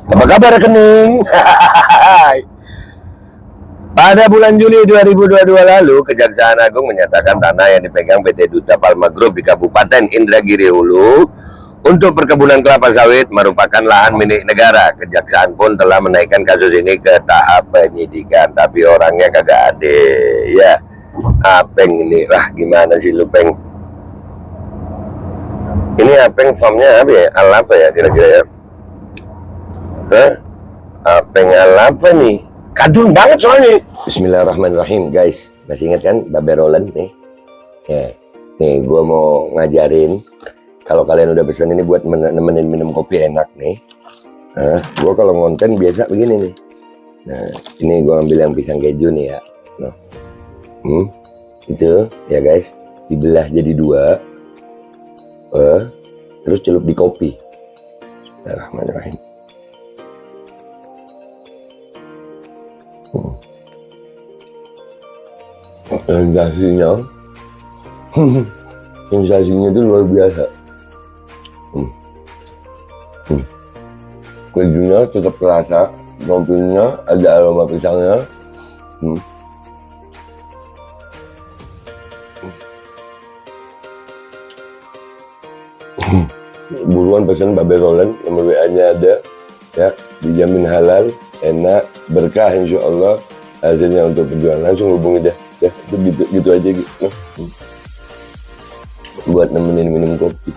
Apa kabar rekening? Pada bulan Juli 2022 lalu, Kejaksaan Agung menyatakan tanah yang dipegang PT Duta Palma Group di Kabupaten Indragiri Hulu untuk perkebunan kelapa sawit merupakan lahan milik negara. Kejaksaan pun telah menaikkan kasus ini ke tahap penyidikan, tapi orangnya kagak ada. Ya, Apeng ini lah, gimana sih lu, Peng? Ini Apeng formnya apa ya? Al apa ya kira-kira ya? Hah? Apeng al apa nih? Kadun banget soalnya. Bismillahirrahmanirrahim, guys. Masih ingat kan Babe Roland nih? Ya, nih gue mau ngajarin. Kalau kalian udah pesan ini buat nemenin minum kopi enak nih. Nah, gue kalau ngonten biasa begini nih. Nah, ini gue ambil yang pisang keju nih ya. Nah, itu ya guys, dibelah jadi dua. Terus celup di kopi. Bismillahirrahmanirrahim. Sensasinya itu luar biasa. Kejunya tetap terasa, kopinya ada aroma pisangnya. Buruan pesan Babe Roland, nomor WA-nya ada ya, dijamin halal, enak, berkah insya Allah. Hasilnya untuk perjuangan, langsung hubungi dah ya, itu gitu aja gitu. Buat nemenin minum kopi.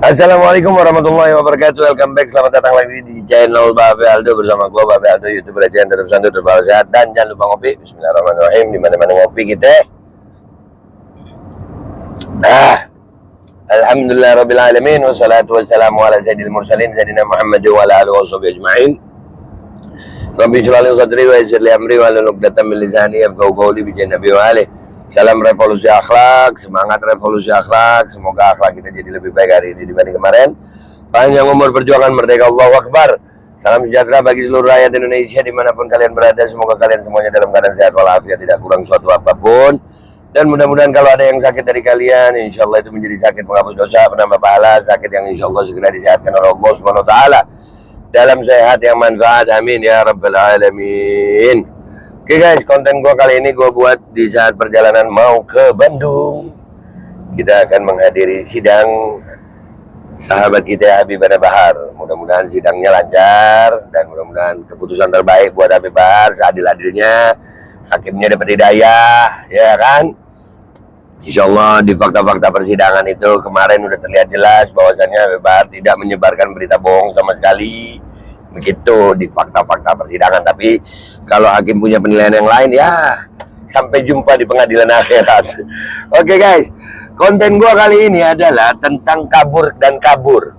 Assalamualaikum warahmatullahi wabarakatuh. Welcome back, selamat datang lagi di channel Babe Aldo bersama gue Babe Aldo, YouTuber yang tetap santai, tetap sehat, dan jangan lupa ngopi. Bismillahirrahmanirrahim. Dimana-mana ngopi kita. Alhamdulillahirrabbilalamin. Wassalatu wassalamu ala sayyidil mursalin Sayyidina Muhammad wa ala alihi wa sahbihi ajma'in. Rabbi shrah li sadri wa yassir li amri wa hlul 'uqdatam min lisani yafqahu qawli bi Nabi wa alihi. Salam revolusi akhlak, semangat revolusi akhlak. Semoga akhlak kita jadi lebih baik hari ini dibanding kemarin. Panjang umur perjuangan merdeka, Allahu Akbar. Salam sejahtera bagi seluruh rakyat Indonesia dimanapun kalian berada. Semoga kalian semuanya dalam keadaan sehat walafiat, tidak kurang suatu apapun. Dan mudah-mudahan kalau ada yang sakit dari kalian, insya Allah itu menjadi sakit penghapus dosa, penambah pahala, sakit yang insya Allah segera disehatkan oleh Allah Subhanahu wa Ta'ala dalam sehat yang manfaat. Amin ya Rabbal Alamin. Oke guys, konten gue kali ini gue buat di saat perjalanan mau ke Bandung. Kita akan menghadiri sidang sahabat kita Habib Bahar. Mudah-mudahan sidangnya lancar dan mudah-mudahan keputusan terbaik buat Habib Bahar seadil-adilnya. Hakimnya dapat hidayah, ya kan? Insya Allah di fakta-fakta persidangan itu kemarin udah terlihat jelas bahwasannya Habib Bahar tidak menyebarkan berita bohong sama sekali. Begitu di fakta-fakta persidangan. Tapi kalau hakim punya penilaian yang lain, ya sampai jumpa di pengadilan akhirat. Oke guys, konten gua kali ini adalah tentang kabur dan kabur.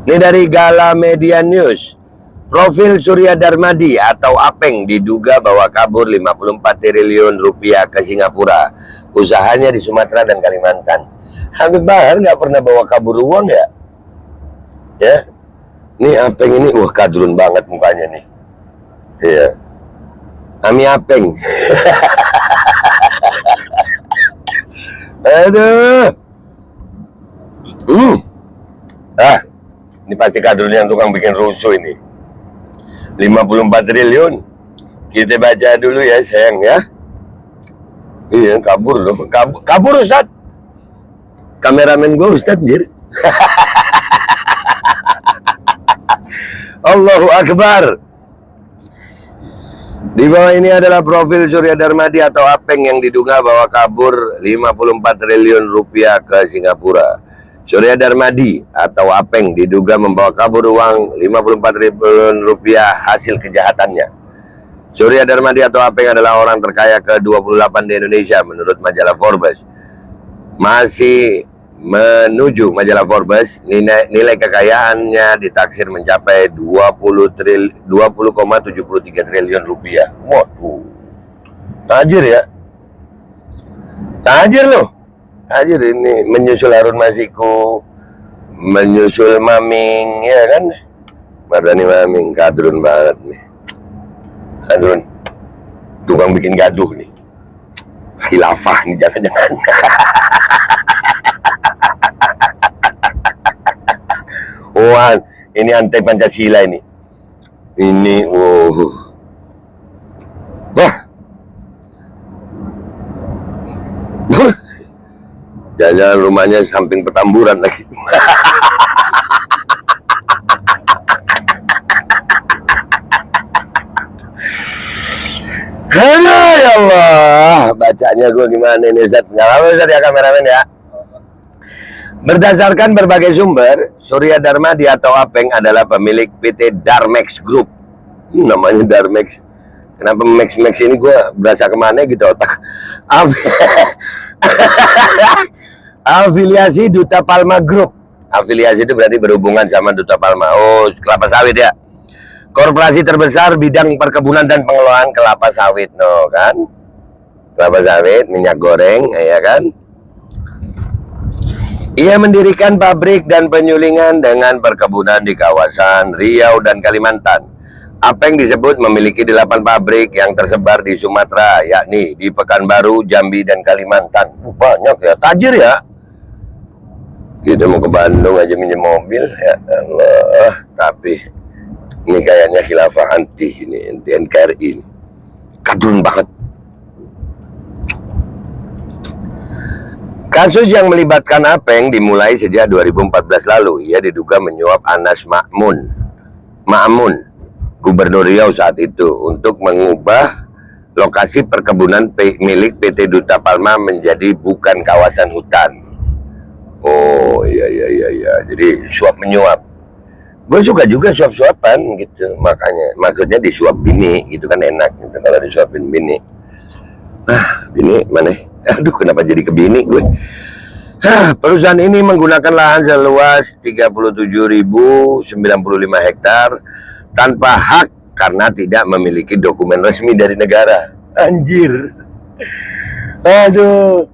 Ini dari Gala Media News. Profil Surya Darmadi atau Apeng diduga bawa kabur 54 triliun rupiah ke Singapura. Usahanya di Sumatera dan Kalimantan. Habib Bahar nggak pernah bawa kabur uang ya? Ya. Nih Apeng ini, wah kadrun banget mukanya nih. Iya. Ami Apeng. Aduh. Ini pasti kadrun yang tukang bikin rusuh ini. 54 triliun. Kita baca dulu ya sayang ya. Iya, kabur loh. Kabur Ustaz. Kameramen gue Ustaz jir. Allahu Akbar. Di bawah ini adalah profil Surya Darmadi atau Apeng yang diduga bawa kabur 54 triliun rupiah ke Singapura. Surya Darmadi atau Apeng diduga membawa kabur uang 54 triliun rupiah hasil kejahatannya. Surya Darmadi atau Apeng adalah orang terkaya ke-28 di Indonesia menurut majalah Forbes. Masih menuju majalah Forbes, nilai kekayaannya ditaksir mencapai 20,73 triliun rupiah. Waduh, tajir ya. Tajir loh. Tajir ini menyusul Harun Masiku, menyusul Maming, ya kan? Mardhani Maming, kadrun banget nih. Kadrun. Tukang bikin gaduh nih. Khilafah nih jangan-jangan. Wah, ini anti Pancasila ini. Ini, wah. Jangan rumahnya samping Petamburan lagi. Aduh, ya Allah, bacanya gue gimana ini, Ustaz? Nggak apa-apa, Ustaz, ya kameramen ya. Berdasarkan berbagai sumber, Surya Darmadi atau Apeng adalah pemilik PT Darmex Group. Namanya Darmex. Kenapa Max ini gue berasa kemana gitu otak. Afiliasi Duta Palma Group. Afiliasi itu berarti berhubungan sama Duta Palma. Oh, kelapa sawit ya. Korporasi terbesar bidang perkebunan dan pengelolaan kelapa sawit, no kan? Kelapa sawit, minyak goreng, ya kan? Ia mendirikan pabrik dan penyulingan dengan perkebunan di kawasan Riau dan Kalimantan. Apeng disebut memiliki 8 pabrik yang tersebar di Sumatera, yakni di Pekanbaru, Jambi, dan Kalimantan. Banyak ya, tajir ya. Kita mau ke Bandung aja minjem mobil, ya Allah. Tapi ini kayaknya khilafah anti ini, anti NKRI ini. Kadrun banget. Kasus yang melibatkan Apeng dimulai sejak 2014 lalu. Ia diduga menyuap Anas Ma'mun, Gubernur Riau saat itu, untuk mengubah lokasi perkebunan milik PT Duta Palma menjadi bukan kawasan hutan. Oh iya, jadi suap menyuap. Gue suka juga suap-suapan gitu, makanya maksudnya disuap bini gitu kan enak gitu kalau disuapin bini. Bini mana? Aduh, kenapa jadi ke bini gue? Perusahaan ini menggunakan lahan seluas 37.095 hektar tanpa hak karena tidak memiliki dokumen resmi dari negara. Anjir. Aduh.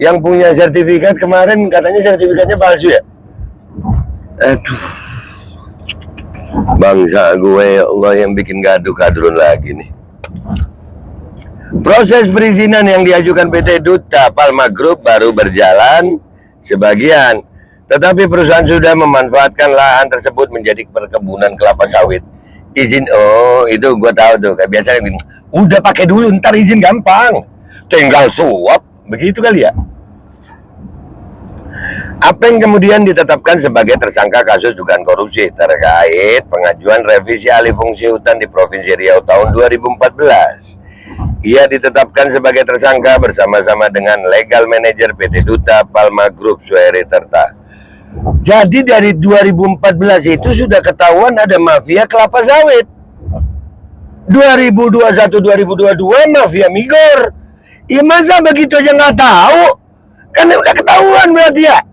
Yang punya sertifikat kemarin katanya sertifikatnya palsu ya? Aduh. Bangsa gue, ya Allah, yang bikin gaduh kadrun lagi nih. Proses perizinan yang diajukan PT Duta Palma Group baru berjalan sebagian, tetapi perusahaan sudah memanfaatkan lahan tersebut menjadi perkebunan kelapa sawit. Izin, oh itu gue tahu tuh, kayak biasanya gini, udah pakai dulu ntar izin gampang, tinggal suap, begitu kali ya. Apeng kemudian ditetapkan sebagai tersangka kasus dugaan korupsi terkait pengajuan revisi alih fungsi hutan di Provinsi Riau tahun 2014. Ia ditetapkan sebagai tersangka bersama-sama dengan legal manager PT Duta Palma Group Suheri Terta. Jadi dari 2014 itu sudah ketahuan ada mafia kelapa sawit. 2021-2022 mafia migor. Ya masa begitu aja nggak tahu? Kan udah ketahuan berarti ya.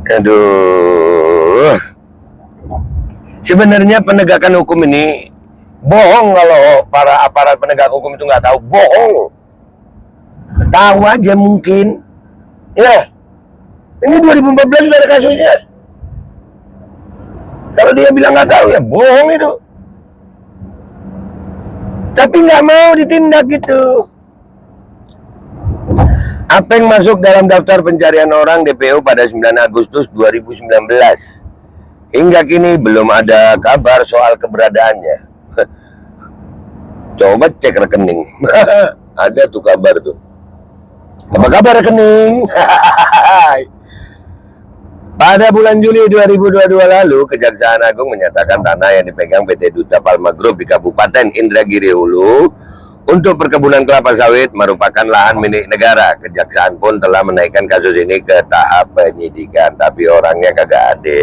Aduh. Sebenarnya penegakan hukum ini bohong kalau para aparat penegak hukum itu nggak tahu, bohong. Tahu aja mungkin. Ya, ini 2014 sudah ada kasusnya. Kalau dia bilang nggak tahu ya bohong itu. Tapi nggak mau ditindak gitu. Apeng masuk dalam daftar pencarian orang DPO pada 9 Agustus 2019. Hingga kini belum ada kabar soal keberadaannya. Coba cek rekening. Ada tuh kabar tuh. Apa kabar rekening? Pada bulan Juli 2022 lalu, Kejaksaan Agung menyatakan tanah yang dipegang PT Duta Palma Group di Kabupaten Indragiri Hulu untuk perkebunan kelapa sawit merupakan lahan milik negara. Kejaksaan pun telah menaikkan kasus ini ke tahap penyidikan, tapi orangnya kagak ada.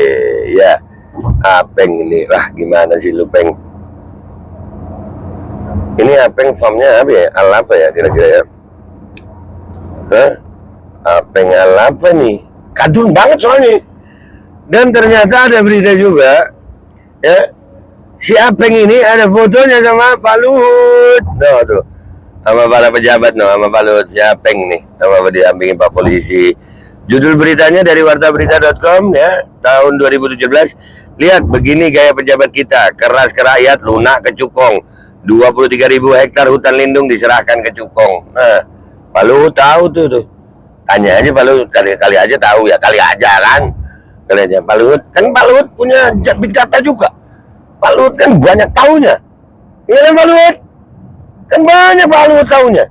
Ya, Apeng ini, gimana sih lu, Peng? Ini Apeng formnya apa ya? Al apa ya kira-kira ya? Apeng al apa nih? Kadun banget soalnya. Dan ternyata ada berita juga, ya, si Apeng ini ada fotonya sama Pak Luhut. Nah tuh, sama para pejabat sama Pak Luhut Siapeng nih, sama didampingin Pak Polisi. Judul beritanya dari wartaberita.com ya, tahun 2017. Lihat begini gaya pejabat kita, keras ke rakyat, lunak ke cukong. 23.000 hektar hutan lindung diserahkan ke cukong. Nah, Pak Luhut tahu tuh. Tanya aja Pak Luhut, kali aja tahu ya, kali aja kan. Kali aja Pak Luhut, kan Pak Luhut punya big data juga. Pak Luhut kan banyak tahunya. Iya kan Pak Luhut? Kan banyak Pak Luhut tahunya.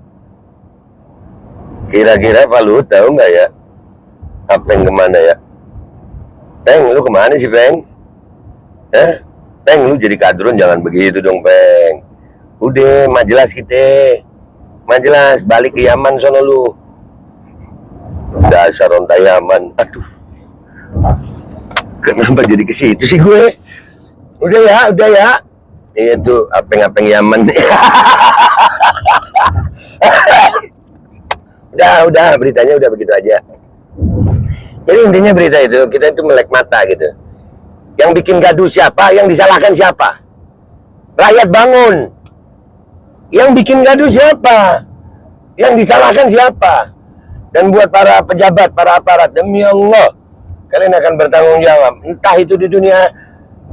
Kira-kira Pak Luhut tahu nggak ya? Apeng kemana ya? Peng, lu kemana sih Peng? Peng, lu jadi kadrun jangan begitu dong Peng. Udah, majelas kita. Majelas, balik ke Yaman sono lu. Dasar onta Yaman. Aduh. Kenapa jadi ke situ sih gue? Udah ya. Iya tuh, apeng-apeng Yaman. Udah, beritanya udah begitu aja. Jadi intinya berita itu, kita itu melek mata gitu. Yang bikin gaduh siapa? Yang disalahkan siapa? Rakyat bangun. Yang bikin gaduh siapa? Yang disalahkan siapa? Dan buat para pejabat, para aparat, demi Allah, kalian akan bertanggung jawab. Entah itu di dunia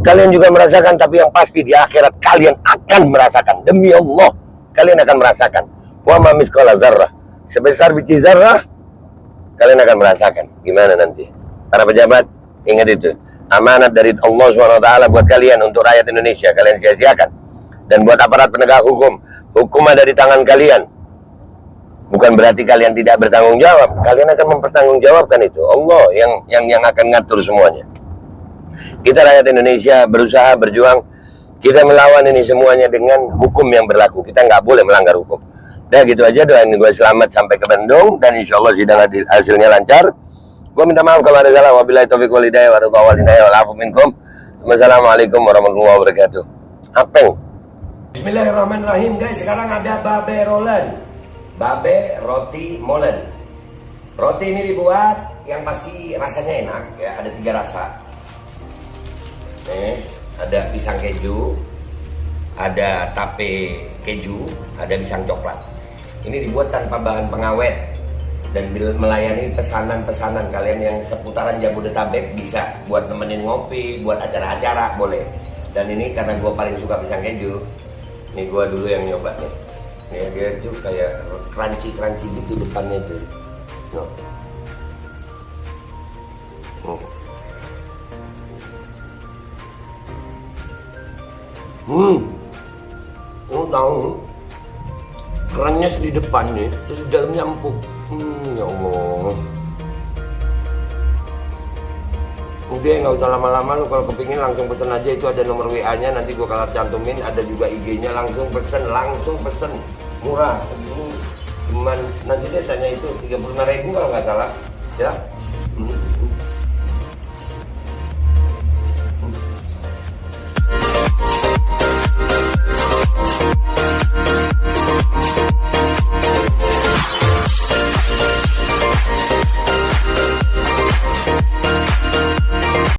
kalian juga merasakan, tapi yang pasti di akhirat kalian akan merasakan. Demi Allah, kalian akan merasakan. Wa ma mithqala dzarrah. Sebesar biji zarrah, kalian akan merasakan. Gimana nanti? Para pejabat, ingat itu. Amanat dari Allah SWT buat kalian untuk rakyat Indonesia. Kalian sia-siakan. Dan buat aparat penegak hukum, hukum ada di tangan kalian. Bukan berarti kalian tidak bertanggung jawab. Kalian akan mempertanggungjawabkan itu. Allah yang akan ngatur semuanya. Kita rakyat Indonesia berusaha, berjuang. Kita melawan ini semuanya dengan hukum yang berlaku. Kita nggak boleh melanggar hukum. Udah gitu aja, doain gue selamat sampai ke Bandung. Dan insya Allah sidang hasilnya lancar. Gue minta maaf kalau ada salah. Wabillahi taufiq wal hidayah wa afu minkum. Wassalamualaikum warahmatullahi wabarakatuh. Apeng. Bismillahirrahmanirrahim guys. Sekarang ada babe rolen, babe roti molen. Roti ini dibuat yang pasti rasanya enak ya. Ada 3 rasa. Nih, ada pisang keju, ada tape keju, ada pisang coklat. Ini dibuat tanpa bahan pengawet dan melayani pesanan-pesanan kalian yang seputaran Jabodetabek. Bisa buat nemenin ngopi, buat acara-acara boleh. Dan ini karena gue paling suka pisang keju, ini gue dulu yang nyoba nih. Nih dia tuh kayak crunchy gitu depannya tuh. Lu tahu kerennya di depannya, terus di dalamnya empuk. Ya Allah. Udah nggak usah lama-lama, lu kalau kepingin langsung pesen aja. Itu ada nomor WA-nya, nanti gua kalau cantumin. Ada juga IG-nya, langsung pesen. Murah. Cuman nanti dia tanya itu 35.000 kalau nggak salah. Ya.